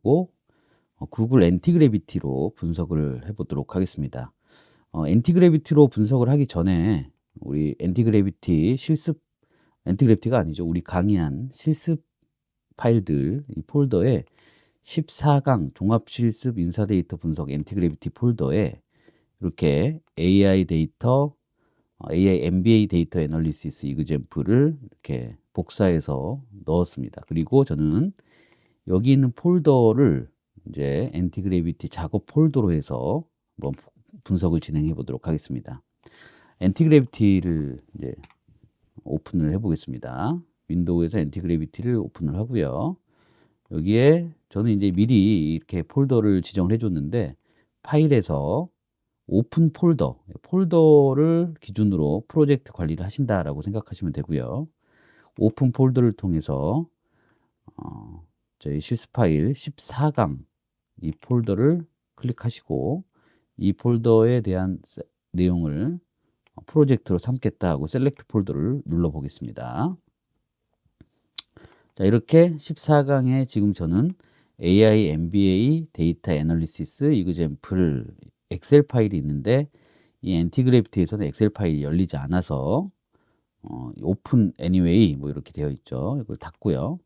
그리고 구글 엔티그래비티로 분석을 해보도록 하겠습니다. 엔티그래비티로 분석을 하기 전에 우리 엔티그래비티가 아니죠. 우리 강의한 실습 파일들 이 폴더에 14강 종합실습 인사데이터 분석 엔티그래비티 폴더에 이렇게 AI MBA 데이터 애널리시스 이그젬플을 이렇게 복사해서 넣었습니다. 그리고 저는 여기 있는 폴더를 이제 엔티그래비티 작업 폴더로 해서 한번 분석을 진행해 보도록 하겠습니다. 엔티그래비티를 이제 오픈을 해 보겠습니다. 윈도우에서 엔티그래비티를 오픈을 하고요. 여기에 저는 이제 미리 이렇게 폴더를 지정을 해줬는데 파일에서 오픈 폴더를 기준으로 프로젝트 관리를 하신다라고 생각하시면 되고요. 오픈 폴더를 통해서 저희 실습 파일 14강 이 폴더를 클릭하시고 이 폴더에 대한 내용을 프로젝트로 삼겠다 하고 셀렉트 폴더를 눌러 보겠습니다. 자, 이렇게 14강에 지금 저는 AI MBA 데이터 애널리시스 이그젬플 엑셀 파일이 있는데 이 엔티그래비티에서는 엑셀 파일이 열리지 않아서 오픈 애니웨이 뭐 이렇게 되어 있죠. 이걸 닫고요.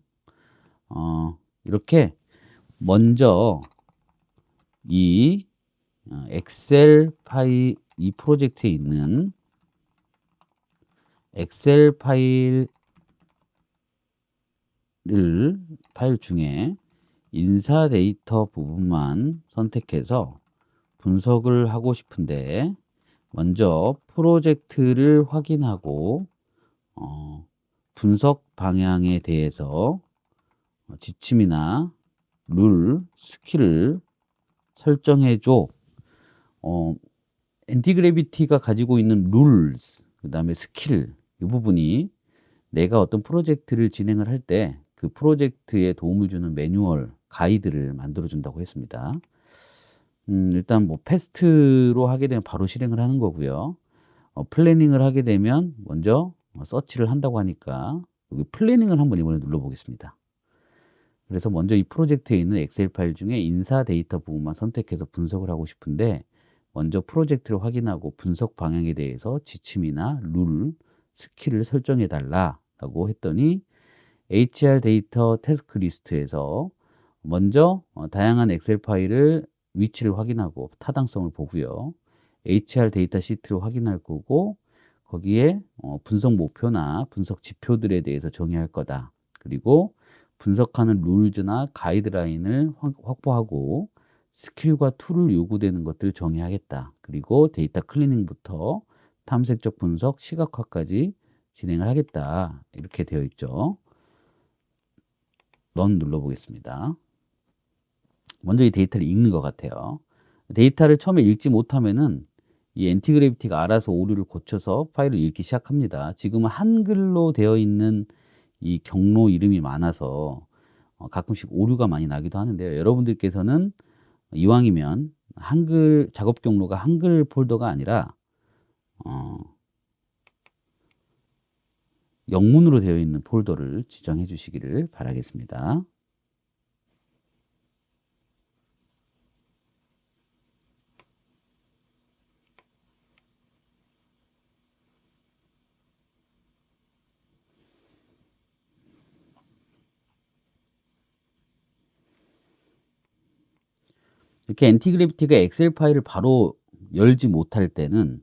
이렇게 먼저 이 엑셀 파일 이 프로젝트에 있는 엑셀 파일 중에 인사 데이터 부분만 선택해서 분석을 하고 싶은데 먼저 프로젝트를 확인하고 분석 방향에 대해서 지침이나 룰, 스킬을 설정해 줘. 엔티그래비티가 가지고 있는 룰스, 그 다음에 스킬 이 부분이 내가 어떤 프로젝트를 진행을 할 때 그 프로젝트에 도움을 주는 매뉴얼, 가이드를 만들어 준다고 했습니다. 일단 뭐 패스트로 하게 되면 바로 실행을 하는 거고요. 플래닝을 하게 되면 먼저 서치를 한다고 하니까 여기 플래닝을 한번 이번에 눌러 보겠습니다. 그래서 먼저 이 프로젝트에 있는 엑셀 파일 중에 인사 데이터 부분만 선택해서 분석을 하고 싶은데 먼저 프로젝트를 확인하고 분석 방향에 대해서 지침이나 룰, 스킬을 설정해 달라고 했더니 HR 데이터 태스크 리스트에서 먼저 다양한 엑셀 파일을 위치를 확인하고 타당성을 보고요. HR 데이터 시트를 확인할 거고 거기에 분석 목표나 분석 지표들에 대해서 정의할 거다. 그리고 분석하는 룰즈나 가이드라인을 확보하고 스킬과 툴을 요구되는 것들을 정의하겠다. 그리고 데이터 클리닝부터 탐색적 분석, 시각화까지 진행을 하겠다. 이렇게 되어 있죠. 런 눌러보겠습니다. 먼저 이 데이터를 읽는 것 같아요. 데이터를 처음에 읽지 못하면은 이 엔티그래비티가 알아서 오류를 고쳐서 파일을 읽기 시작합니다. 지금은 한글로 되어 있는 이 경로 이름이 많아서 가끔씩 오류가 많이 나기도 하는데요. 여러분들께서는 이왕이면 한글 작업 경로가 한글 폴더가 아니라 영문으로 되어 있는 폴더를 지정해 주시기를 바라겠습니다. 이렇게 엔티그래비티가 엑셀 파일을 바로 열지 못할 때는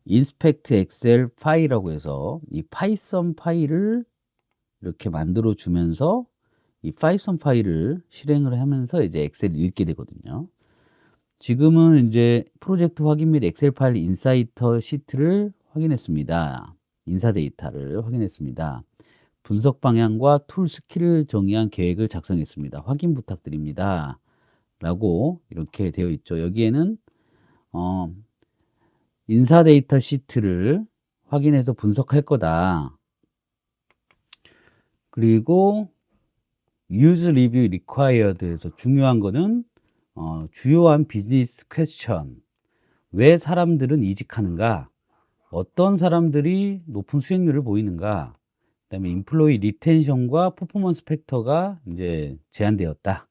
인스펙트 엑셀 파일이라고 해서 이 파이썬 파일을 이렇게 만들어 주면서 이 파이썬 파일을 실행을 하면서 이제 엑셀을 읽게 되거든요. 지금은 이제 프로젝트 확인 및 엑셀 파일 인사이터 시트를 확인했습니다. 인사 데이터를 확인했습니다. 분석 방향과 툴 스킬을 정의한 계획을 작성했습니다. 확인 부탁드립니다. 라고 이렇게 되어 있죠. 여기에는 인사 데이터 시트를 확인해서 분석할 거다. 그리고 use review required에서 중요한 거는 주요한 비즈니스 퀘스천, 왜 사람들은 이직하는가, 어떤 사람들이 높은 수익률을 보이는가, 그다음에 인플로이 리텐션과 퍼포먼스 팩터가 이제 제한되었다.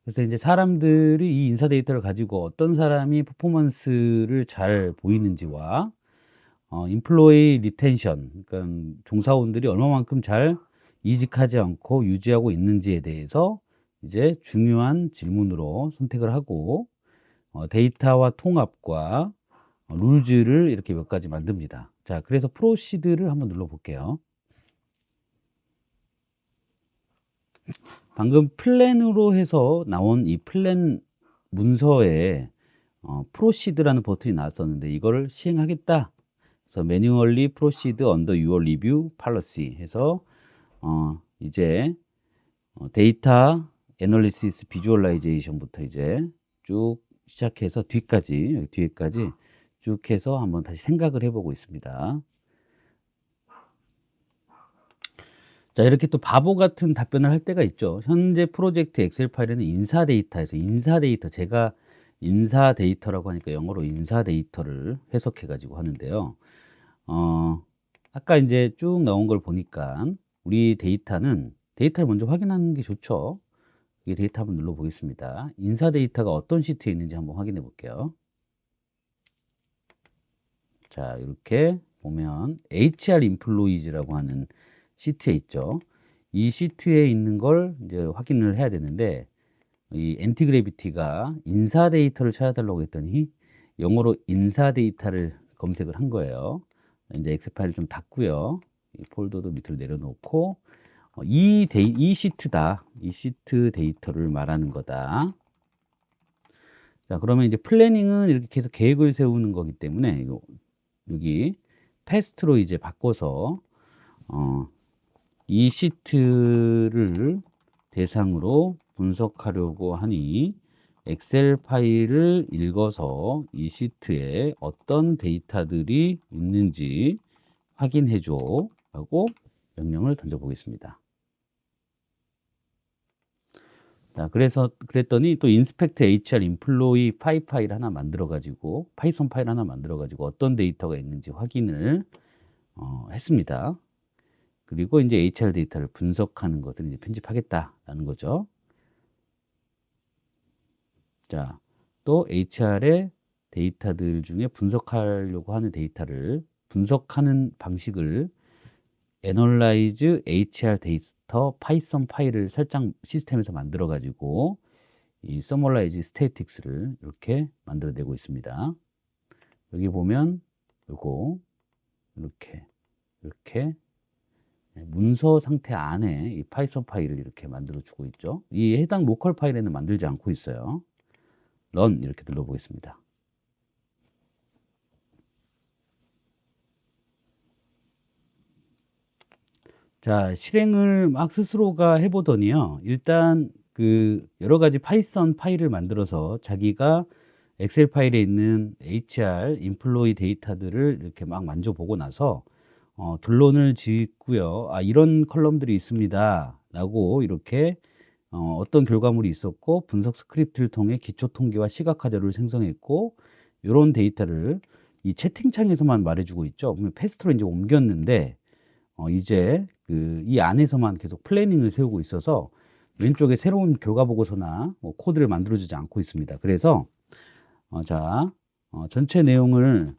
그래서 이제 사람들이 이 인사 데이터를 가지고 어떤 사람이 퍼포먼스를 잘 보이는지와 인플로이 리텐션, 그러니까 종사원들이 얼마만큼 잘 이직하지 않고 유지하고 있는지에 대해서 이제 중요한 질문으로 선택을 하고 데이터와 통합과 룰즈를 이렇게 몇 가지 만듭니다. 자, 그래서 프로시드를 한번 눌러볼게요. 방금 플랜으로 해서 나온 이 플랜 문서에 프로시드라는 버튼이 나왔었는데 이거를 시행하겠다. 그래서 매뉴얼리 프로시드 언더 유어 리뷰 팔러시 해서 이제 데이터 애널리시스 비주얼라이제이션부터 이제 쭉 시작해서 뒤까지 여기 뒤에까지 쭉 해서 한번 다시 생각을 해보고 있습니다. 자, 이렇게 또 바보 같은 답변을 할 때가 있죠. 현재 프로젝트 엑셀 파일에는 인사 데이터에서 인사 데이터, 제가 인사 데이터라고 하니까 영어로 인사 데이터를 해석해 가지고 하는데요. 아까 이제 쭉 나온 걸 보니까 우리 데이터를 먼저 확인하는 게 좋죠. 이 데이터 한번 눌러 보겠습니다. 인사 데이터가 어떤 시트에 있는지 한번 확인해 볼게요. 자, 이렇게 보면 HR 인플로이즈라고 하는 시트에 있죠. 이 시트에 있는 걸 이제 확인을 해야 되는데 이 엔티그래비티가 인사 데이터를 찾아달라고 했더니 영어로 인사 데이터를 검색을 한 거예요. 이제 엑셀 파일을 좀 닫고요. 이 폴더도 밑으로 내려놓고 이 시트다. 이 시트 데이터를 말하는 거다. 자, 그러면 이제 플래닝은 이렇게 계속 계획을 세우는 거기 때문에 여기 패스트로 이제 바꿔서 이 시트를 대상으로 분석하려고 하니 엑셀 파일을 읽어서 이 시트에 어떤 데이터들이 있는지 확인해 줘 라고 명령을 던져 보겠습니다. 자, 그랬더니 또 인스펙트 HR 인플로이 파일 하나 만들어 가지고 파이썬 파일 하나 만들어 가지고 어떤 데이터가 있는지 확인을 했습니다. 그리고 이제 HR 데이터를 분석하는 것을 이제 편집하겠다라는 거죠. 자, 또 HR의 데이터들 중에 분석하려고 하는 데이터를 분석하는 방식을 Analyze HR 데이터 파이썬 파일을 살짝 시스템에서 만들어 가지고 이 Summarize Statistics를 이렇게 만들어내고 있습니다. 여기 보면 요거 이렇게 문서 상태 안에 이 파이썬 파일을 이렇게 만들어 주고 있죠. 이 해당 로컬 파일에는 만들지 않고 있어요. Run 이렇게 눌러 보겠습니다. 자, 실행을 막 스스로가 해보더니요. 일단 그 여러 가지 파이썬 파일을 만들어서 자기가 엑셀 파일에 있는 HR 인플로이 데이터들을 이렇게 막 만져보고 나서 결론을 짓고요. 아, 이런 컬럼들이 있습니다. 라고 이렇게 어떤 결과물이 있었고 분석 스크립트를 통해 기초 통계와 시각화 자료를 생성했고 이런 데이터를 이 채팅창에서만 말해주고 있죠. 그러면 패스트로 이제 옮겼는데 이제 이 안에서만 계속 플래닝을 세우고 있어서 왼쪽에 새로운 결과 보고서나 뭐 코드를 만들어주지 않고 있습니다. 그래서 전체 내용을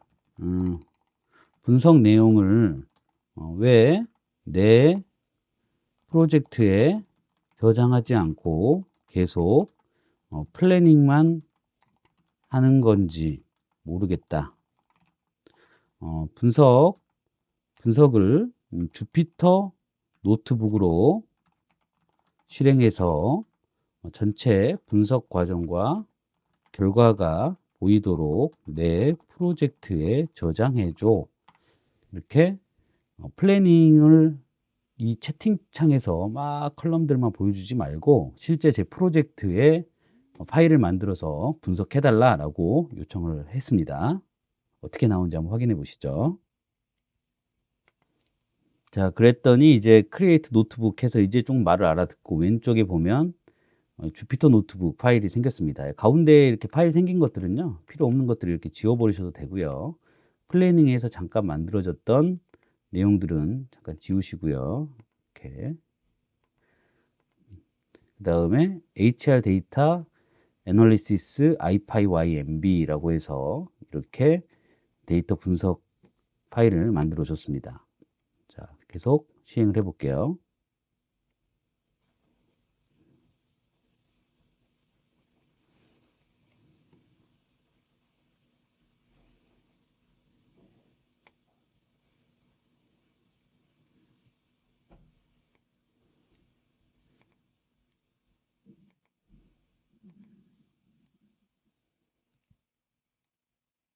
분석 내용을 왜 내 프로젝트에 저장하지 않고 계속 플래닝만 하는 건지 모르겠다. 분석을 주피터 노트북으로 실행해서 전체 분석 과정과 결과가 보이도록 내 프로젝트에 저장해 줘. 이렇게 플래닝을 이 채팅창에서 막 컬럼들만 보여주지 말고 실제 제 프로젝트에 파일을 만들어서 분석해 달라라고 요청을 했습니다. 어떻게 나오는지 한번 확인해 보시죠. 자, 그랬더니 이제 크리에이트 노트북 해서 이제 좀 말을 알아듣고 왼쪽에 보면 주피터 노트북 파일이 생겼습니다. 가운데에 이렇게 파일 생긴 것들은요, 필요 없는 것들을 이렇게 지워버리셔도 되고요. 플래닝에서 잠깐 만들어졌던 내용들은 잠깐 지우시고요. 이렇게. 그 다음에 HR 데이터 애널리시스 IPyMB라고 해서 이렇게 데이터 분석 파일을 만들어 줬습니다. 자, 계속 시행을 해 볼게요.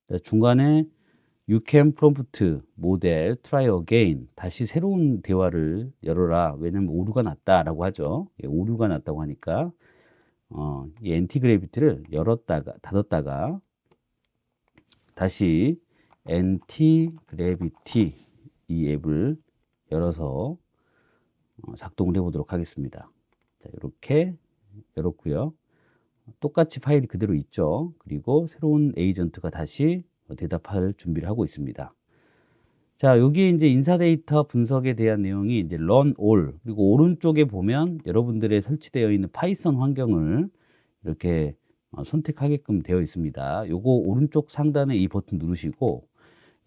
자, 중간에 You can prompt model try again. 다시 새로운 대화를 열어라. 왜냐면 오류가 났다라고 하죠. 예, 오류가 났다고 하니까 이 엔티그래비티를 열었다가 닫았다가 다시 엔티그래비티 이 앱을 열어서 작동을 해보도록 하겠습니다. 자, 이렇게 열었고요. 똑같이 파일이 그대로 있죠. 그리고 새로운 에이전트가 다시 대답할 준비를 하고 있습니다. 자, 여기 이제 인사 데이터 분석에 대한 내용이 이제 run all, 그리고 오른쪽에 보면 여러분들의 설치되어 있는 파이썬 환경을 이렇게 선택하게끔 되어 있습니다. 요거 오른쪽 상단에 이 버튼 누르시고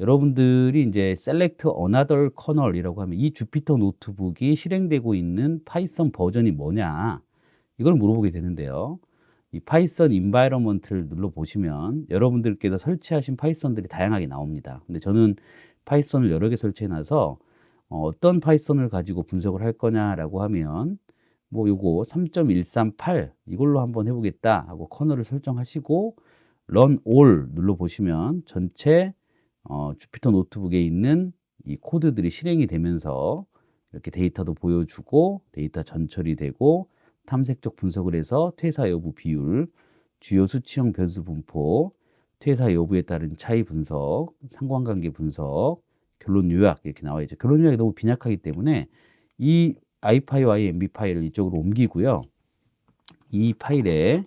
여러분들이 이제 select another kernel이라고 하면 이 주피터 노트북이 실행되고 있는 파이썬 버전이 뭐냐 이걸 물어보게 되는데요. 이 파이썬 인바이러먼트를 눌러 보시면 여러분들께서 설치하신 파이썬들이 다양하게 나옵니다. 근데 저는 파이썬을 여러 개 설치해 놔서 어떤 파이썬을 가지고 분석을 할 거냐라고 하면 뭐 요거 3.138 이걸로 한번 해보겠다 하고 커널을 설정하시고 run all 눌러 보시면 전체 주피터 노트북에 있는 이 코드들이 실행이 되면서 이렇게 데이터도 보여주고 데이터 전처리 되고 탐색적 분석을 해서 퇴사 여부 비율, 주요 수치형 변수 분포, 퇴사 여부에 따른 차이 분석, 상관관계 분석, 결론 요약 이렇게 나와 있죠. 결론 요약이 너무 빈약하기 때문에 이 IPyMB 파일을 이쪽으로 옮기고요. 이 파일에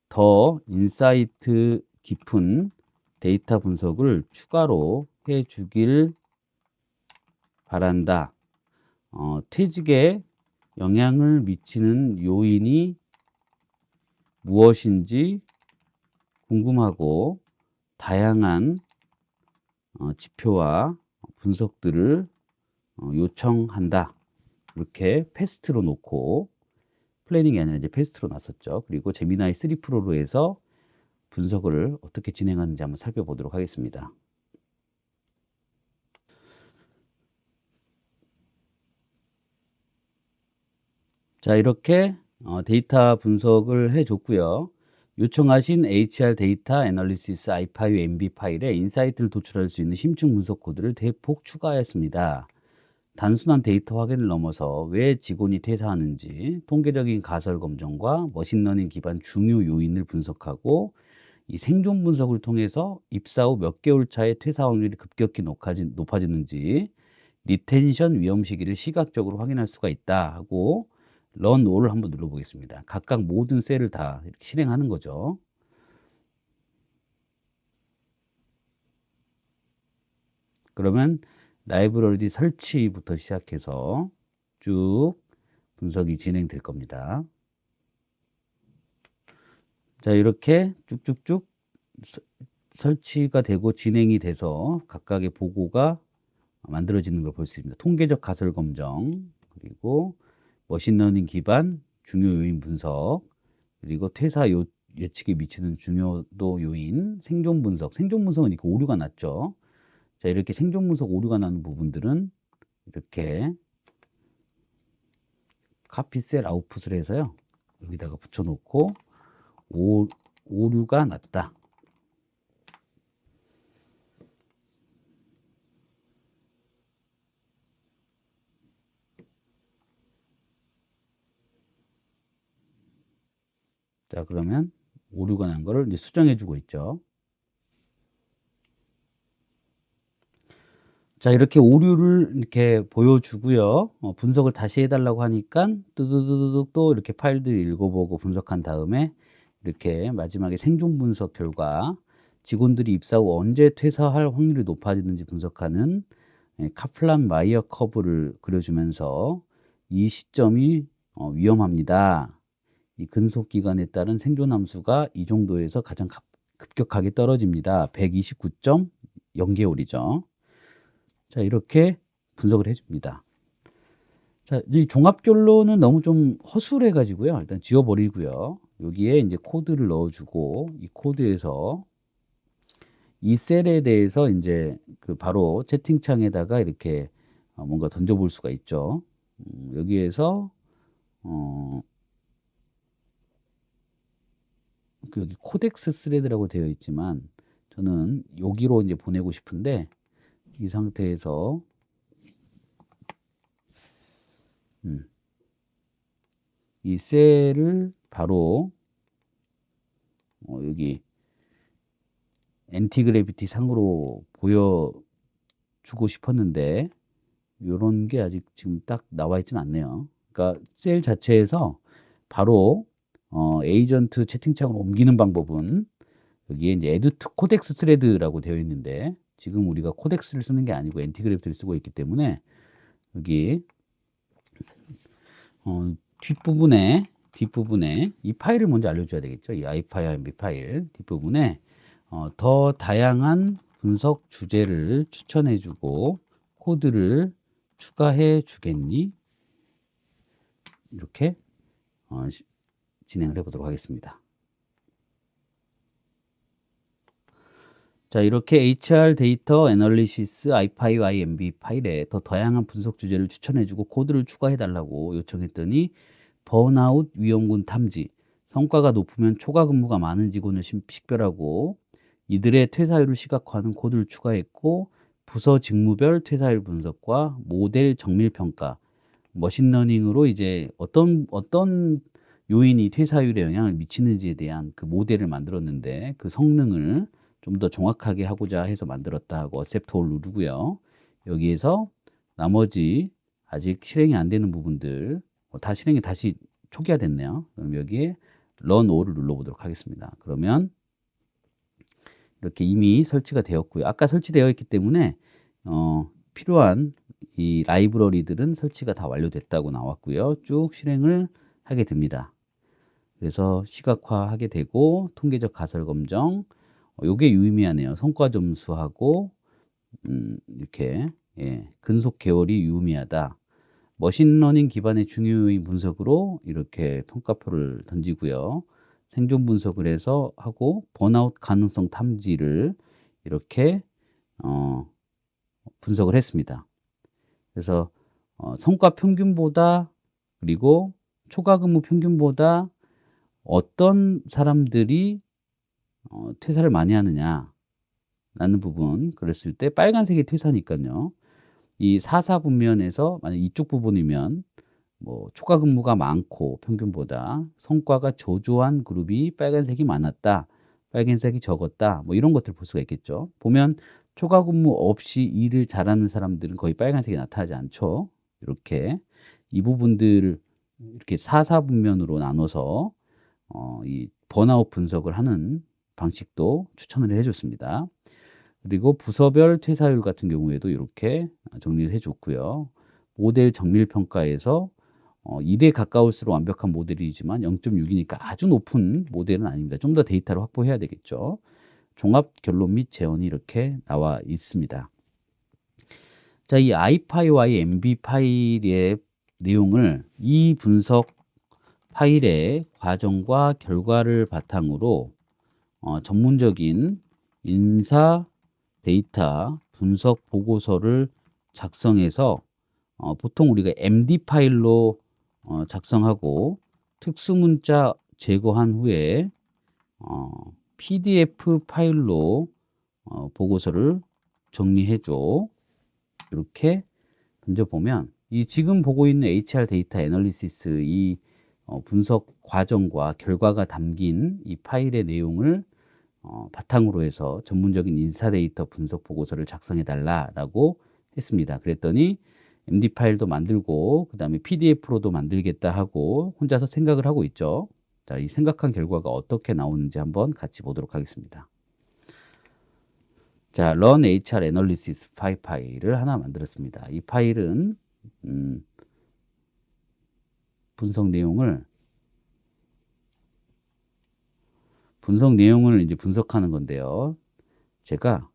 더 인사이트 깊은 데이터 분석을 추가로 해 주길 바란다. 퇴직에 영향을 미치는 요인이 무엇인지 궁금하고 다양한 지표와 분석들을 요청한다. 이렇게 패스트로 놓고 플래닝이 아니라 이제 패스트로 놨었죠. 그리고 제미나이 3 프로로 해서 분석을 어떻게 진행하는지 한번 살펴보도록 하겠습니다. 자, 이렇게 데이터 분석을 해줬고요. 요청하신 HR 데이터 애널리시스 IPyMB 파일에 인사이트를 도출할 수 있는 심층 분석 코드를 대폭 추가하였습니다. 단순한 데이터 확인을 넘어서 왜 직원이 퇴사하는지 통계적인 가설 검정과 머신러닝 기반 중요 요인을 분석하고 이 생존 분석을 통해서 입사 후 몇 개월 차에 퇴사 확률이 급격히 높아지는지 리텐션 위험 시기를 시각적으로 확인할 수가 있다 하고 run all을 한번 눌러보겠습니다. 각각 모든 셀을 다 실행하는 거죠. 그러면 라이브러리 설치부터 시작해서 쭉 분석이 진행될 겁니다. 자, 이렇게 쭉쭉쭉 설치가 되고 진행이 돼서 각각의 보고가 만들어지는 걸 볼 수 있습니다. 통계적 가설 검정, 그리고 머신러닝 기반 중요 요인 분석, 그리고 퇴사 예측에 미치는 중요도 요인, 생존 분석. 생존 분석은 이렇게 오류가 났죠. 자, 이렇게 생존 분석 오류가 나는 부분들은 이렇게 카피 셀 아웃풋을 해서요. 여기다가 붙여놓고 오류가 났다. 자, 그러면 오류가 난 거를 이제 수정해 주고 있죠. 자, 이렇게 오류를 이렇게 보여주고요. 분석을 다시 해달라고 하니까 뚜두두둑 또 이렇게 파일들을 읽어보고 분석한 다음에 이렇게 마지막에 생존 분석 결과 직원들이 입사 후 언제 퇴사할 확률이 높아지는지 분석하는 카플란 마이어 커브를 그려주면서 이 시점이 위험합니다. 이 근속기간에 따른 생존함수가 이 정도에서 가장 급격하게 떨어집니다. 129.0개월이죠. 자, 이렇게 분석을 해줍니다. 자, 이 종합결론은 너무 좀 허술해가지고요. 일단 지워버리고요. 여기에 이제 코드를 넣어주고, 이 코드에서 이 셀에 대해서 이제 그 바로 채팅창에다가 이렇게 뭔가 던져볼 수가 있죠. 여기에서 여기 코덱스 스레드라고 되어 있지만 저는 여기로 이제 보내고 싶은데 이 상태에서 이 셀을 바로 여기 엔티그래비티 상으로 보여주고 싶었는데 이런 게 아직 지금 딱 나와 있지는 않네요. 그러니까 셀 자체에서 바로 에이전트 채팅창으로 옮기는 방법은 여기에 이제 add to codex thread라고 되어 있는데 지금 우리가 코덱스를 쓰는 게 아니고 엔티그래비티를 쓰고 있기 때문에 여기 뒷부분에 이 파일을 먼저 알려줘야 되겠죠. 이 ifimb 파일 뒷부분에 더 다양한 분석 주제를 추천해주고 코드를 추가해 주겠니? 이렇게 진행을 해보도록 하겠습니다. 자, 이렇게 HR 데이터 애널리시스 ifimb 파일에 더 다양한 분석 주제를 추천해주고 코드를 추가해달라고 요청했더니 번아웃 위험군 탐지, 성과가 높으면 초과 근무가 많은 직원을 식별하고 이들의 퇴사율을 시각화하는 코드를 추가했고 부서 직무별 퇴사율 분석과 모델 정밀 평가, 머신러닝으로 이제 어떤 요인이 퇴사율에 영향을 미치는지에 대한 그 모델을 만들었는데 그 성능을 좀 더 정확하게 하고자 해서 만들었다 하고 accept all 누르고요. 여기에서 나머지 아직 실행이 안 되는 부분들 다 실행이 다시 초기화됐네요. 그럼 여기에 run all을 눌러보도록 하겠습니다. 그러면 이렇게 이미 설치가 되었고요. 아까 설치되어 있기 때문에 필요한 이 라이브러리들은 설치가 다 완료됐다고 나왔고요. 쭉 실행을 하게 됩니다. 그래서 시각화하게 되고 통계적 가설 검정 요게 유의미하네요. 성과 점수하고 이렇게 근속 계열이 유의미하다. 머신러닝 기반의 중요인 분석으로 이렇게 평가표를 던지고요. 생존 분석을 해서 하고 번아웃 가능성 탐지를 이렇게 분석을 했습니다. 그래서 성과 평균보다 그리고 초과 근무 평균보다 어떤 사람들이 퇴사를 많이 하느냐 라는 부분 그랬을 때 빨간색이 퇴사니까요. 이 4사 분면에서 만약 이쪽 부분이면 뭐 초과 근무가 많고 평균보다 성과가 저조한 그룹이 빨간색이 많았다. 빨간색이 적었다. 뭐 이런 것들 볼 수가 있겠죠. 보면 초과 근무 없이 일을 잘하는 사람들은 거의 빨간색이 나타나지 않죠. 이렇게 이 부분들을 이렇게 4사 분면으로 나눠서 이 번아웃 분석을 하는 방식도 추천을 해줬습니다. 그리고 부서별 퇴사율 같은 경우에도 이렇게 정리를 해줬고요. 모델 정밀 평가에서 1에 가까울수록 완벽한 모델이지만 0.6이니까 아주 높은 모델은 아닙니다. 좀 더 데이터를 확보해야 되겠죠. 종합 결론 및 재원이 이렇게 나와 있습니다. 자, 이 ifimb 파일의 내용을 이 분석 파일의 과정과 결과를 바탕으로 전문적인 인사 데이터 분석 보고서를 작성해서 보통 우리가 MD 파일로 작성하고 특수문자 제거한 후에 PDF 파일로 보고서를 정리해줘. 이렇게 던져보면 이 지금 보고 있는 HR 데이터 애널리시스 이 분석 과정과 결과가 담긴 이 파일의 내용을 바탕으로 해서 전문적인 인사 데이터 분석 보고서를 작성해 달라라고 했습니다. 그랬더니 MD 파일도 만들고 그 다음에 PDF로도 만들겠다 하고 혼자서 생각을 하고 있죠. 자, 이 생각한 결과가 어떻게 나오는지 한번 같이 보도록 하겠습니다. 자, run HR analysis 파일을 하나 만들었습니다. 이 파일은 분석 내용을 이제 분석하는 건데요. 제가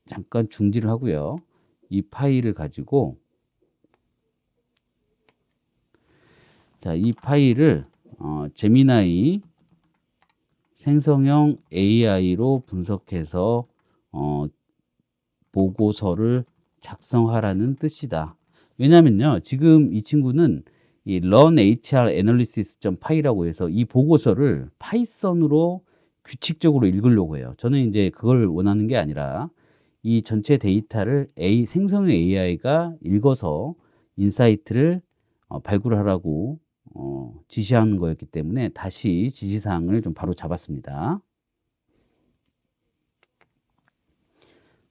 잠깐 중지를 하고요. 이 파일을 가지고 이 파일을 제미나이 생성형 AI로 분석해서 보고서를 작성하라는 뜻이다. 왜냐면요, 지금 이 친구는 이 runhranalysis.py라고 해서 이 보고서를 파이썬으로 규칙적으로 읽으려고 해요. 저는 이제 그걸 원하는 게 아니라 이 전체 데이터를 생성형 AI가 읽어서 인사이트를 발굴하라고 지시하는 거였기 때문에 다시 지시사항을 좀 바로 잡았습니다.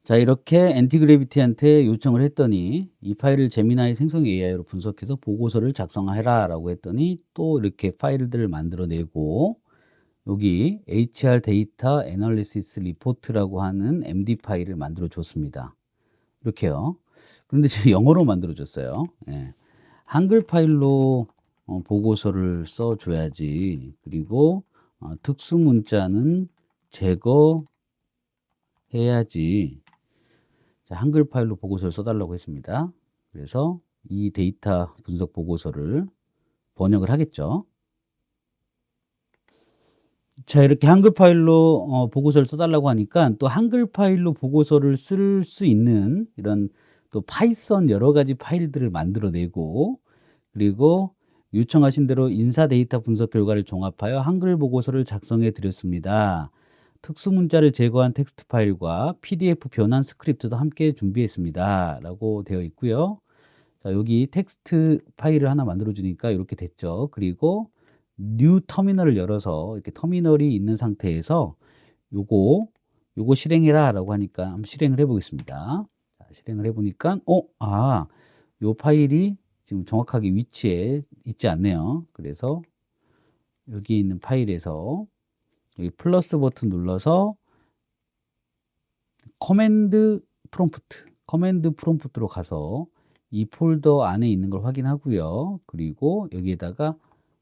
자, 이렇게 엔티그래비티한테 요청을 했더니 이 파일을 제미나이 생성 AI로 분석해서 보고서를 작성해라 라고 했더니 또 이렇게 파일들을 만들어내고 여기 HR 데이터 애널리시스 리포트라고 하는 MD 파일을 만들어 줬습니다. 이렇게요. 그런데 지금 영어로 만들어 줬어요. 예. 한글 파일로 보고서를 써줘야지. 그리고 특수 문자는 제거해야지. 자, 한글 파일로 보고서를 써달라고 했습니다. 그래서 이 데이터 분석 보고서를 번역을 하겠죠. 자, 이렇게 한글 파일로 보고서를 써달라고 하니까 또 한글 파일로 보고서를 쓸 수 있는 이런 또 파이썬 여러 가지 파일들을 만들어내고 그리고 요청하신 대로 인사 데이터 분석 결과를 종합하여 한글 보고서를 작성해 드렸습니다. 특수 문자를 제거한 텍스트 파일과 PDF 변환 스크립트도 함께 준비했습니다. 라고 되어 있고요. 자, 여기 텍스트 파일을 하나 만들어 주니까 이렇게 됐죠. 그리고 뉴 터미널을 열어서 이렇게 터미널이 있는 상태에서 요거 실행해라 라고 하니까 한번 실행을 해 보겠습니다. 실행을 해 보니까 요 파일이 지금 정확하게 위치에 있지 않네요. 그래서 여기 있는 파일에서 여기 플러스 버튼 눌러서 커맨드 프롬프트로 가서 이 폴더 안에 있는 걸 확인하고요. 그리고 여기에다가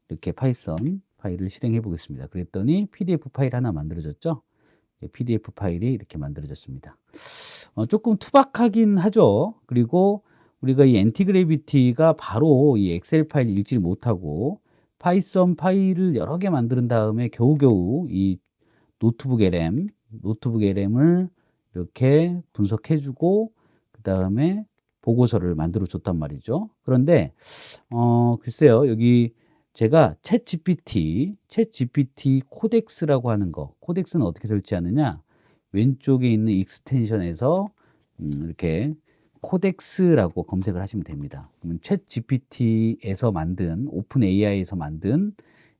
이렇게 파이썬 파일을 실행해 보겠습니다. 그랬더니 PDF 파일 하나 만들어졌죠. PDF 파일이 이렇게 만들어졌습니다. 조금 투박하긴 하죠. 그리고 우리가 이 엔티그래비티가 바로 이 엑셀 파일 읽지 못하고 파이썬 파일을 여러 개 만든 다음에 겨우겨우 이 노트북 LM을 이렇게 분석해주고 그 다음에 보고서를 만들어 줬단 말이죠. 그런데 글쎄요, 여기 제가 챗GPT 코덱스라고 하는 거, 코덱스는 어떻게 설치하느냐? 왼쪽에 있는 익스텐션에서 이렇게 코덱스라고 검색을 하시면 됩니다. 그러면 챗GPT에서 만든 오픈 AI에서 만든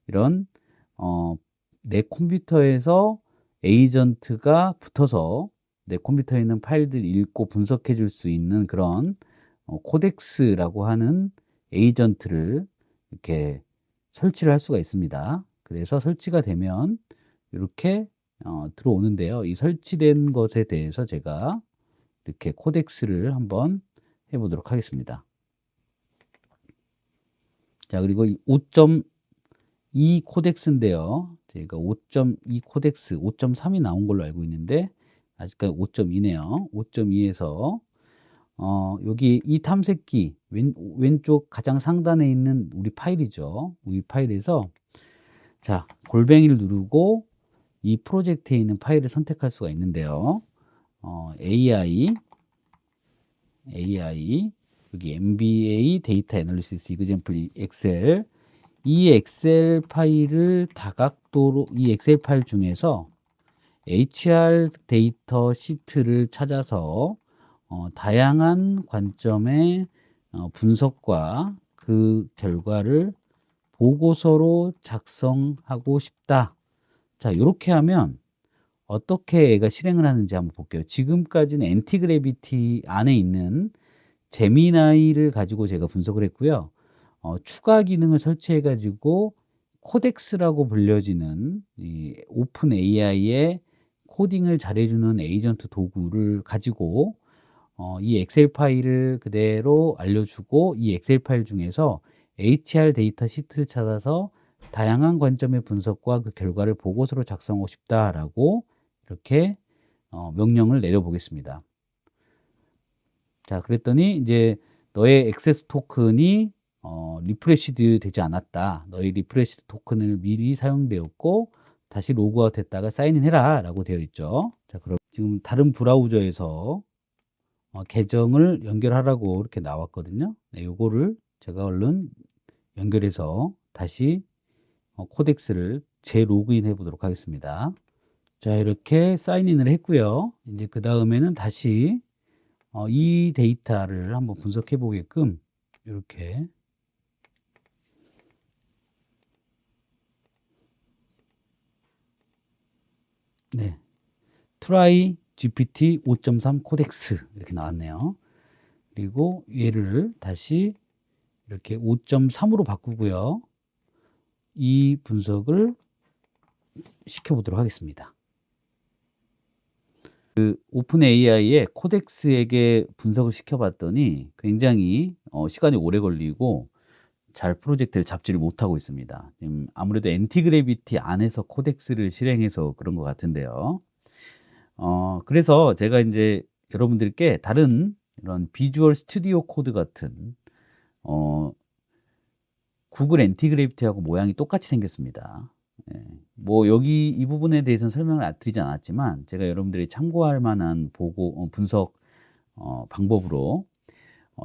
이런 내 컴퓨터에서 에이전트가 붙어서 내 컴퓨터에 있는 파일들 읽고 분석해 줄 수 있는 그런 코덱스라고 하는 에이전트를 이렇게 설치를 할 수가 있습니다. 그래서 설치가 되면 이렇게 들어오는데요. 이 설치된 것에 대해서 제가 이렇게 코덱스를 한번 해보도록 하겠습니다. 자, 그리고 이 5.2 코덱스인데요. 저희가 5.2 코덱스, 5.3이 나온 걸로 알고 있는데 아직까지 5.2네요. 5.2에서 여기 이 탐색기 왼쪽 가장 상단에 있는 우리 파일이죠. 이 파일에서 자, 골뱅이를 누르고 이 프로젝트에 있는 파일을 선택할 수가 있는데요. AI 여기 MBA 데이터 애널리시스 이그젬플 엑셀 이 엑셀 파일을 다각도로 이 엑셀 파일 중에서 HR 데이터 시트를 찾아서 다양한 관점의 분석과 그 결과를 보고서로 작성하고 싶다. 자, 이렇게 하면 어떻게 얘가 실행을 하는지 한번 볼게요. 지금까지는 엔티그래비티 안에 있는 제미나이를 가지고 제가 분석을 했고요. 추가 기능을 설치해 가지고 코덱스라고 불려지는 이 오픈 AI의 코딩을 잘해주는 에이전트 도구를 가지고 이 엑셀 파일을 그대로 알려주고 이 엑셀 파일 중에서 HR 데이터 시트를 찾아서 다양한 관점의 분석과 그 결과를 보고서로 작성하고 싶다라고 이렇게 명령을 내려보겠습니다. 자, 그랬더니 이제 너의 액세스 토큰이 리프레시드 되지 않았다. 너의 리프레시드 토큰을 미리 사용되었고 다시 로그아웃 했다가 사인인 해라 라고 되어 있죠. 자, 그럼 지금 다른 브라우저에서 계정을 연결하라고 이렇게 나왔거든요. 네, 요거를 제가 얼른 연결해서 다시 코덱스를 재로그인 해 보도록 하겠습니다. 자, 이렇게 사인인을 했고요. 이제 그 다음에는 다시 이 데이터를 한번 분석해 보게끔 이렇게 네, try GPT 5.3 코덱스 이렇게 나왔네요. 그리고 얘를 다시 이렇게 5.3으로 바꾸고요. 이 분석을 시켜보도록 하겠습니다. 그 오픈 AI의 코덱스에게 분석을 시켜봤더니 굉장히 시간이 오래 걸리고 잘 프로젝트를 잡지를 못하고 있습니다. 아무래도 엔티그래비티 안에서 코덱스를 실행해서 그런 것 같은데요. 그래서 제가 이제 여러분들께 다른 이런 비주얼 스튜디오 코드 같은 구글 엔티그래비티하고 모양이 똑같이 생겼습니다. 뭐 여기 이 부분에 대해서는 설명을 드리지 않았지만 제가 여러분들이 참고할 만한 분석 방법으로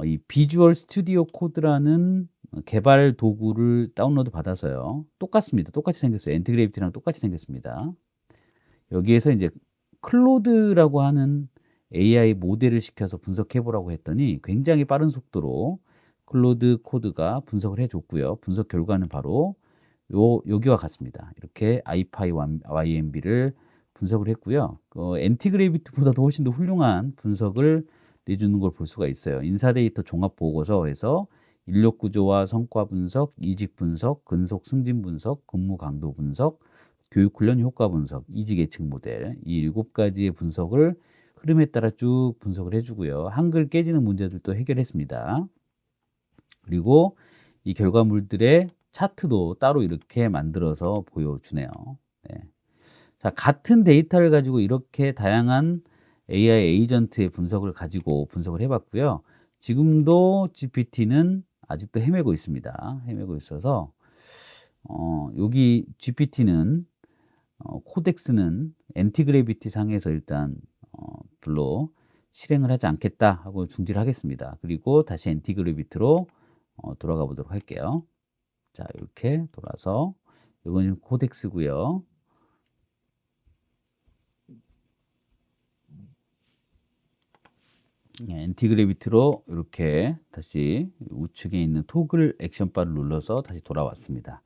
이 비주얼 스튜디오 코드라는 개발 도구를 다운로드 받아서요. 똑같습니다. 똑같이 생겼어요. 엔티그래비티랑 똑같이 생겼습니다. 여기에서 이제 클로드라고 하는 AI 모델을 시켜서 분석해 보라고 했더니 굉장히 빠른 속도로 클로드 코드가 분석을 해줬고요. 분석 결과는 바로 여기와 같습니다. 이렇게 아이파이 YMB를 분석을 했고요. 엔티그래비티보다도 훨씬 더 훌륭한 분석을 내주는 걸 볼 수가 있어요. 인사데이터 종합보고서에서 인력 구조와 성과 분석, 이직 분석, 근속 승진 분석, 근무 강도 분석, 교육 훈련 효과 분석, 이직 예측 모델 이 7가지의 분석을 흐름에 따라 쭉 분석을 해주고요. 한글 깨지는 문제들도 해결했습니다. 그리고 이 결과물들의 차트도 따로 이렇게 만들어서 보여주네요. 네. 자, 같은 데이터를 가지고 이렇게 다양한 AI 에이전트의 분석을 가지고 분석을 해봤고요. 지금도 GPT는 아직도 헤매고 있습니다. 헤매고 있어서 여기 GPT는 코덱스는 엔티그래비티 상에서 일단 별로 실행을 하지 않겠다 하고 중지를 하겠습니다. 그리고 다시 엔티그래비티로 돌아가 보도록 할게요. 자, 이렇게 돌아서 이건 지금 코덱스고요. 엔티그래비티로 이렇게 다시 우측에 있는 토글 액션바를 눌러서 다시 돌아왔습니다.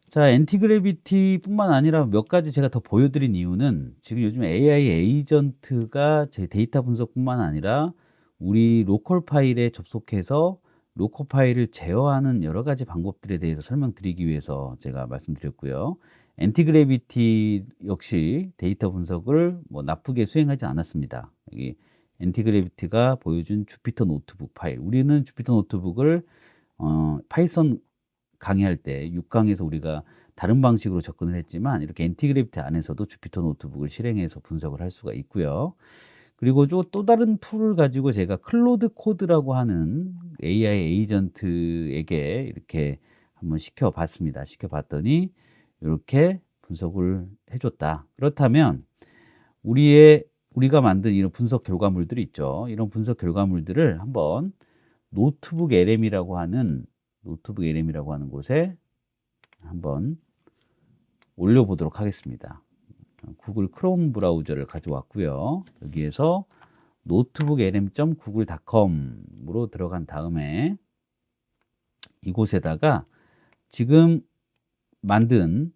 자, 엔티그래비티뿐만 아니라 몇 가지 제가 더 보여드린 이유는 지금 요즘 AI 에이전트가 제 데이터 분석뿐만 아니라 우리 로컬 파일에 접속해서 로컬 파일을 제어하는 여러 가지 방법들에 대해서 설명드리기 위해서 제가 말씀드렸고요. 엔티그래비티 역시 데이터 분석을 뭐 나쁘게 수행하지 않았습니다. 여기 엔티그래비티가 보여준 주피터 노트북 파일. 우리는 주피터 노트북을 파이썬 강의할 때 6강에서 우리가 다른 방식으로 접근을 했지만 이렇게 엔티그래비티 안에서도 주피터 노트북을 실행해서 분석을 할 수가 있고요. 그리고 또 다른 툴을 가지고 제가 클로드 코드라고 하는 AI 에이전트에게 이렇게 한번 시켜봤습니다. 시켜봤더니 이렇게 분석을 해줬다. 그렇다면 우리가 만든 이런 분석 결과물들이 있죠. 이런 분석 결과물들을 한번 노트북 LM이라고 하는 곳에 한번 올려보도록 하겠습니다. 구글 크롬 브라우저를 가져왔고요. 여기에서 노트북 lm.google.com으로 들어간 다음에 이곳에다가 지금 만든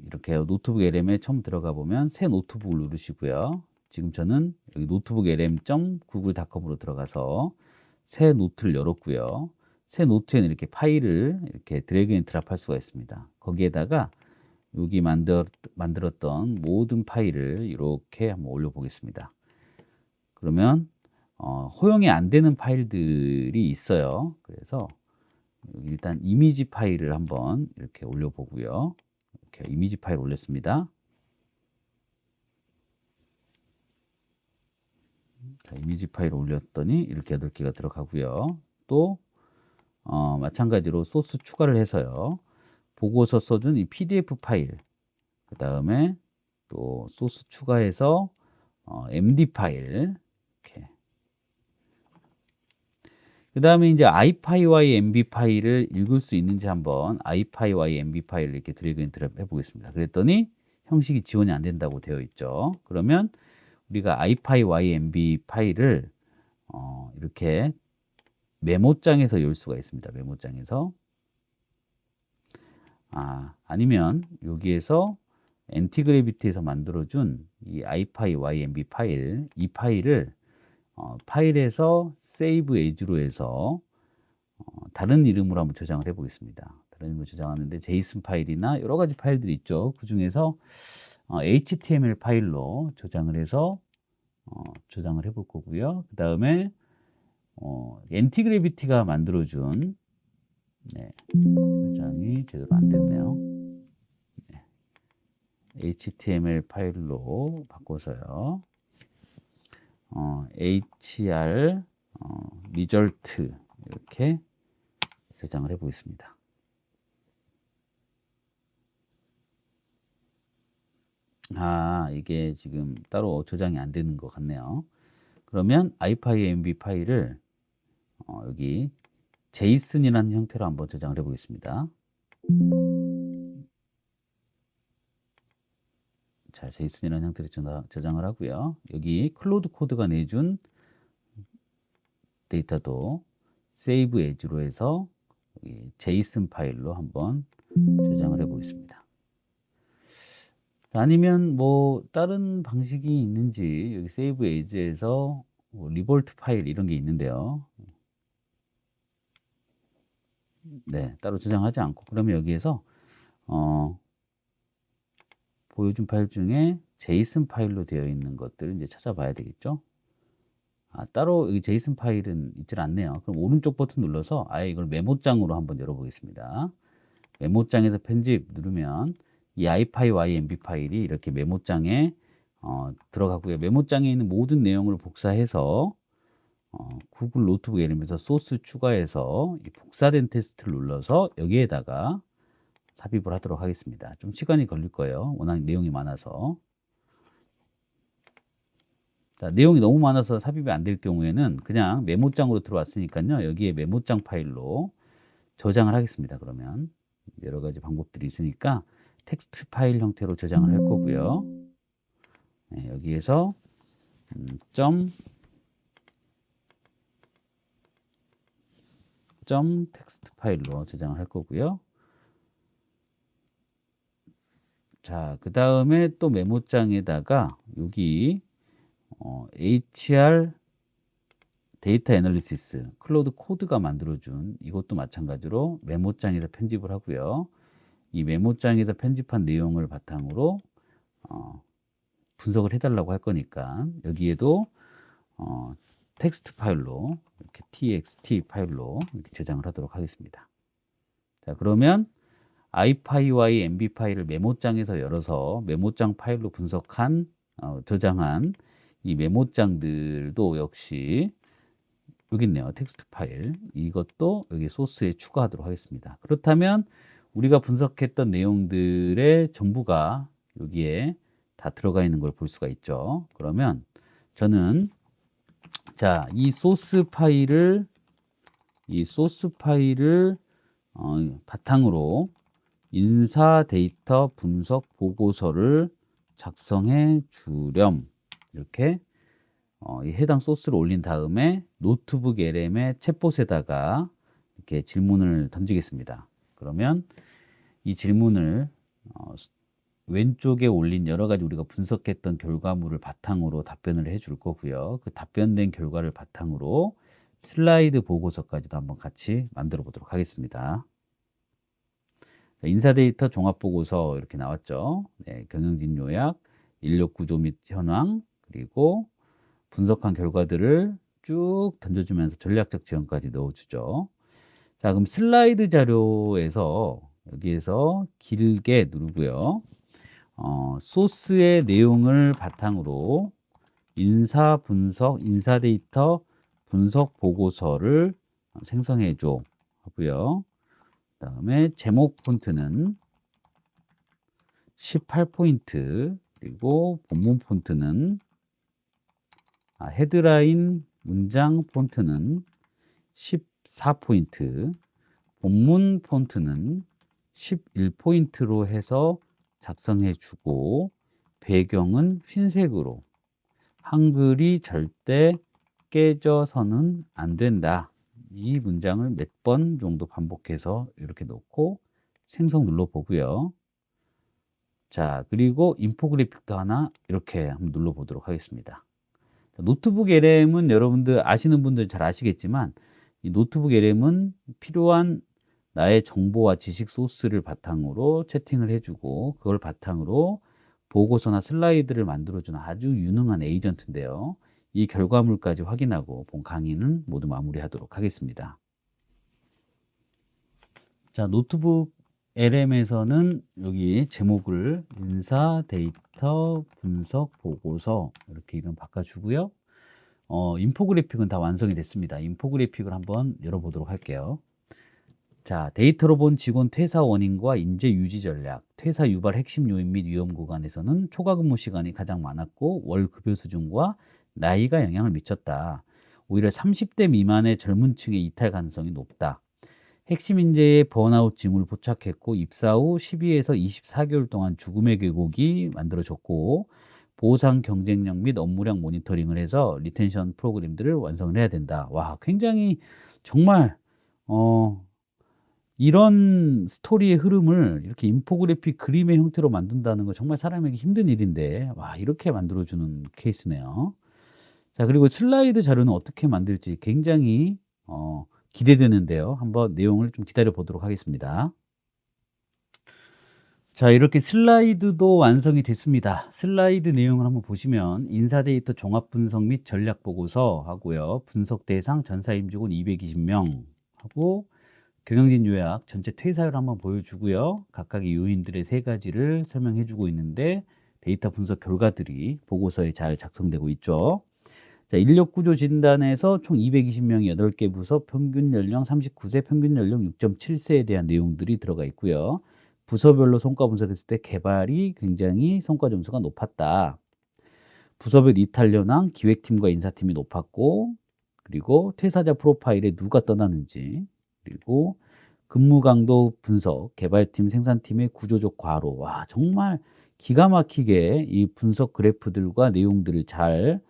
이렇게 노트북 LM에 처음 들어가 보면 새 노트북을 누르시고요. 지금 저는 여기 노트북 lm.google.com으로 들어가서 새 노트를 열었고요. 새 노트에는 이렇게 파일을 이렇게 드래그 앤 드랍 할 수가 있습니다. 거기에다가 여기 만들었던 모든 파일을 이렇게 한번 올려 보겠습니다. 그러면 허용이 안 되는 파일들이 있어요. 그래서 일단 이미지 파일을 한번 이렇게 올려보고요. 이렇게 이미지 파일 올렸습니다. 자, 이미지 파일 올렸더니 이렇게 8개가 들어가고요. 또 마찬가지로 소스 추가를 해서요. 보고서 써준 이 PDF 파일, 그 다음에 또 소스 추가해서 MD 파일, 이렇게. 그 다음에 이제 iPy MB 파일을 읽을 수 있는지 한번 iPy MB 파일을 이렇게 드래그 앤 드롭 해보겠습니다. 그랬더니 형식이 지원이 안 된다고 되어 있죠. 그러면 우리가 iPy MB 파일을 이렇게 메모장에서 열 수가 있습니다. 메모장에서. 아니면 여기에서 엔티그래비티에서 만들어준 이 iPy MB 파일, 이 파일을 파일에서 세이브 에이즈로 해서 다른 이름으로 한번 저장을 해 보겠습니다. 다른 이름으로 저장하는데 제이슨 파일이나 여러 가지 파일들이 있죠. 그 중에서 HTML 파일로 저장을 해서 저장을 해 볼 거고요. 그 다음에 엔티그래비티가 만들어준 저장이 제대로 안 됐네요. HTML 파일로 바꿔서요. HR result 이렇게 저장을 해 보겠습니다. 이게 지금 따로 저장이 안 되는 것 같네요. 그러면 iPy 파일을 여기 제이슨이라는 형태로 한번 저장을 해 보겠습니다. 자, 제이슨이라는 형태로 저장을 하고요. 여기 클로드 코드가 내준 데이터도 세이브 에즈로 해서 제이슨 파일로 한번 저장을 해 보겠습니다. 아니면 뭐 다른 방식이 있는지 여기 세이브 에즈에서 리볼트 파일 이런 게 있는데요. 네, 따로 저장하지 않고 그러면 여기에서 보여준 파일 중에 제이슨 파일로 되어 있는 것들을 이제 찾아봐야 되겠죠. 따로 여기 제이슨 파일은 있질 않네요. 그럼 오른쪽 버튼 눌러서 아예 이걸 메모장으로 한번 열어보겠습니다. 메모장에서 편집 누르면 이 iPy MB 파일이 이렇게 메모장에 들어가고요. 메모장에 있는 모든 내용을 복사해서 구글 노트북 예를 소스 추가해서 이 복사된 테스트를 눌러서 여기에다가 삽입을 하도록 하겠습니다. 좀 시간이 걸릴 거예요. 워낙 내용이 많아서. 자, 내용이 너무 많아서 삽입이 안 될 경우에는 그냥 메모장으로 들어왔으니까요. 여기에 메모장 파일로 저장을 하겠습니다. 그러면 여러 가지 방법들이 있으니까 텍스트 파일 형태로 저장을 할 거고요. 네, 여기에서 점 텍스트 파일로 저장을 할 거고요. 자, 그 다음에 또 메모장에다가 여기 HR 데이터 애널리시스 클로드 코드가 만들어준 이것도 마찬가지로 메모장에서 편집을 하고요. 이 메모장에서 편집한 내용을 바탕으로 분석을 해달라고 할 거니까 여기에도 텍스트 파일로 이렇게 txt 파일로 이렇게 저장을 하도록 하겠습니다. 자, 그러면 iPy MB 파일을 메모장에서 열어서 메모장 파일로 분석한 저장한 이 메모장들도 역시 여기 있네요. 텍스트 파일. 이것도 여기 소스에 추가하도록 하겠습니다. 그렇다면 우리가 분석했던 내용들의 전부가 여기에 다 들어가 있는 걸 볼 수가 있죠. 그러면 저는 자, 이 소스 파일을 바탕으로 인사 데이터 분석 보고서를 작성해 주렴. 이렇게 이 해당 소스를 올린 다음에 노트북 LM의 챗봇에다가 이렇게 질문을 던지겠습니다. 그러면 이 질문을 왼쪽에 올린 여러 가지 우리가 분석했던 결과물을 바탕으로 답변을 해줄 거고요. 그 답변된 결과를 바탕으로 슬라이드 보고서까지도 한번 같이 만들어 보도록 하겠습니다. 인사 데이터 종합 보고서 이렇게 나왔죠. 네, 경영진 요약, 인력 구조 및 현황, 그리고 분석한 결과들을 쭉 던져주면서 전략적 지원까지 넣어주죠. 자, 그럼 슬라이드 자료에서 여기에서 길게 누르고요. 소스의 내용을 바탕으로 인사 분석, 인사 데이터 분석 보고서를 생성해 줘 하고요. 그다음에 제목 폰트는 18포인트, 그리고 본문 폰트는 헤드라인 문장 폰트는 14포인트, 본문 폰트는 11포인트로 해서 작성해 주고, 배경은 흰색으로, 한글이 절대 깨져서는 안 된다. 이 문장을 몇 번 정도 반복해서 이렇게 놓고 생성 눌러보고요. 자, 그리고 인포그래픽도 하나 이렇게 한번 눌러보도록 하겠습니다. 노트북 LM은 여러분들 아시는 분들 잘 아시겠지만, 이 노트북 LM은 필요한 나의 정보와 지식 소스를 바탕으로 채팅을 해주고, 그걸 바탕으로 보고서나 슬라이드를 만들어주는 아주 유능한 에이전트인데요. 이 결과물까지 확인하고 본 강의는 모두 마무리하도록 하겠습니다. 자, 노트북 LM에서는 여기 제목을 인사 데이터 분석 보고서 이렇게 이름 바꿔주고요. 인포그래픽은 다 완성이 됐습니다. 인포그래픽을 한번 열어보도록 할게요. 자, 데이터로 본 직원 퇴사 원인과 인재 유지 전략, 퇴사 유발 핵심 요인 및 위험 구간에서는 초과 근무 시간이 가장 많았고 월 급여 수준과 나이가 영향을 미쳤다. 오히려 30대 미만의 젊은 층의 이탈 가능성이 높다. 핵심 인재의 번아웃 징후를 포착했고 입사 후 12에서 24개월 동안 죽음의 계곡이 만들어졌고, 보상 경쟁력 및 업무량 모니터링을 해서 리텐션 프로그램들을 완성을 해야 된다. 와, 굉장히 정말 이런 스토리의 흐름을 이렇게 인포그래픽 그림의 형태로 만든다는 거 정말 사람에게 힘든 일인데, 와, 이렇게 만들어주는 케이스네요. 자, 그리고 슬라이드 자료는 어떻게 만들지 굉장히 기대되는데요. 한번 내용을 좀 기다려 보도록 하겠습니다. 자, 이렇게 슬라이드도 완성이 됐습니다. 슬라이드 내용을 한번 보시면 인사 데이터 종합 분석 및 전략 보고서 하고요. 분석 대상 전사 임직원 220명 하고, 경영진 요약 전체 퇴사율 한번 보여주고요. 각각의 요인들의 세 가지를 설명해 주고 있는데, 데이터 분석 결과들이 보고서에 잘 작성되고 있죠. 자, 인력 구조 진단에서 총 220명이 8개 부서, 평균 연령 39세, 평균 연령 6.7세에 대한 내용들이 들어가 있고요. 부서별로 성과 분석했을 때 개발이 굉장히 성과 점수가 높았다. 부서별 이탈 현황, 기획팀과 인사팀이 높았고, 그리고 퇴사자 프로파일에 누가 떠나는지, 그리고 근무 강도 분석, 개발팀, 생산팀의 구조적 과로. 와, 정말 기가 막히게 이 분석 그래프들과 내용들을 잘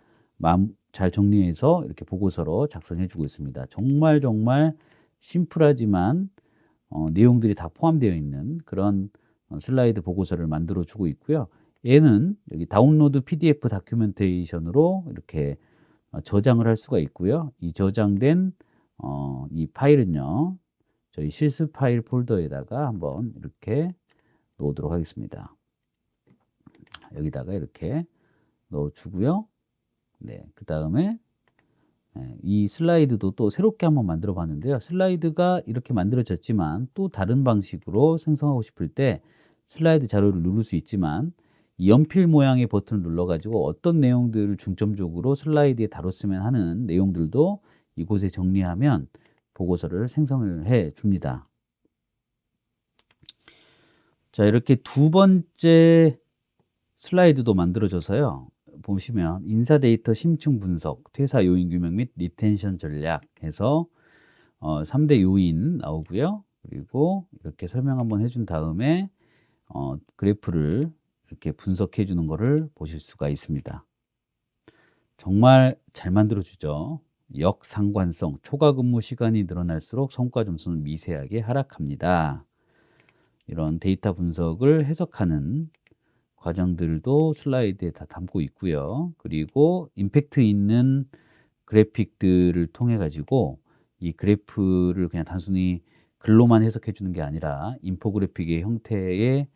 정리해서 이렇게 보고서로 작성해 주고 있습니다. 정말 심플하지만 내용들이 다 포함되어 있는 그런 슬라이드 보고서를 만들어 주고 있고요. 얘는 여기 다운로드 PDF 다큐멘테이션으로 이렇게 저장을 할 수가 있고요. 이 저장된 이 파일은요, 저희 실습 파일 폴더에다가 한번 이렇게 넣도록 하겠습니다. 여기다가 이렇게 넣어 주고요. 네, 그 다음에 이 슬라이드도 또 새롭게 한번 만들어 봤는데요. 슬라이드가 이렇게 만들어졌지만 또 다른 방식으로 생성하고 싶을 때 슬라이드 자료를 누를 수 있지만, 이 연필 모양의 버튼을 눌러 가지고 어떤 내용들을 중점적으로 슬라이드에 다뤘으면 하는 내용들도 이곳에 정리하면 보고서를 생성을 해 줍니다. 자, 이렇게 두 번째 슬라이드도 만들어져서요. 보시면 인사 데이터 심층 분석, 퇴사 요인 규명 및 리텐션 전략 해서 3대 요인 나오고요. 그리고 이렇게 설명 한번 해준 다음에 그래프를 이렇게 분석해 주는 거를 보실 수가 있습니다. 정말 잘 만들어 주죠. 역상관성, 초과 근무 시간이 늘어날수록 성과 점수는 미세하게 하락합니다. 이런 데이터 분석을 해석하는 과정들도 슬라이드에 다 담고 있고요. 그리고 임팩트 있는 그래픽들을 통해 가지고 이 그래프를 그냥 단순히 글로만 해석해 주는 게 아니라 인포그래픽의 형태의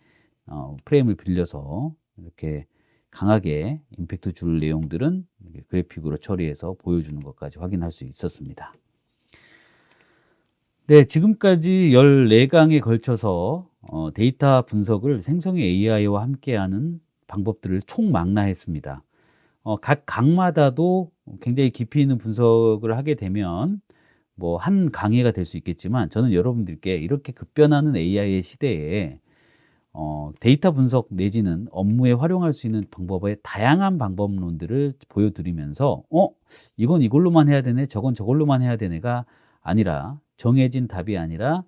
프레임을 빌려서 이렇게 강하게 임팩트 줄 내용들은 그래픽으로 처리해서 보여주는 것까지 확인할 수 있었습니다. 네, 지금까지 14강에 걸쳐서 데이터 분석을 생성의 AI와 함께하는 방법들을 총망라했습니다. 각 강마다도 굉장히 깊이 있는 분석을 하게 되면 뭐 한 강의가 될 수 있겠지만, 저는 여러분들께 이렇게 급변하는 AI의 시대에 데이터 분석 내지는 업무에 활용할 수 있는 방법의 다양한 방법론들을 보여드리면서 이건 이걸로만 해야 되네, 저건 저걸로만 해야 되네가 아니라, 정해진 답이 아니라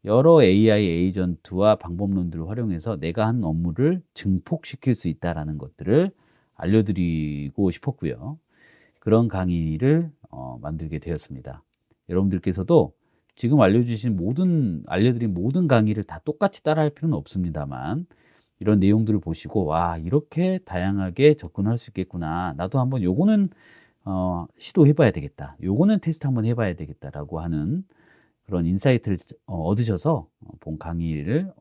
여러 AI 에이전트와 방법론들을 활용해서 내가 한 업무를 증폭시킬 수 있다는 것들을 알려드리고 싶었고요. 그런 강의를 만들게 되었습니다. 여러분들께서도 지금 알려드린 모든 강의를 다 똑같이 따라할 필요는 없습니다만, 이런 내용들을 보시고 와, 이렇게 다양하게 접근할 수 있겠구나, 나도 한번 요거는 시도해봐야 되겠다, 요거는 테스트 한번 해봐야 되겠다라고 하는 그런 인사이트를 얻으셔서 본 강의를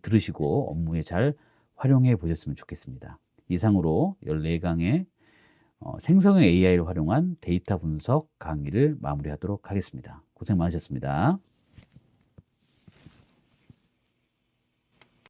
들으시고 업무에 잘 활용해 보셨으면 좋겠습니다. 이상으로 14강의 생성형 AI를 활용한 데이터 분석 강의를 마무리하도록 하겠습니다. 고생 많으셨습니다.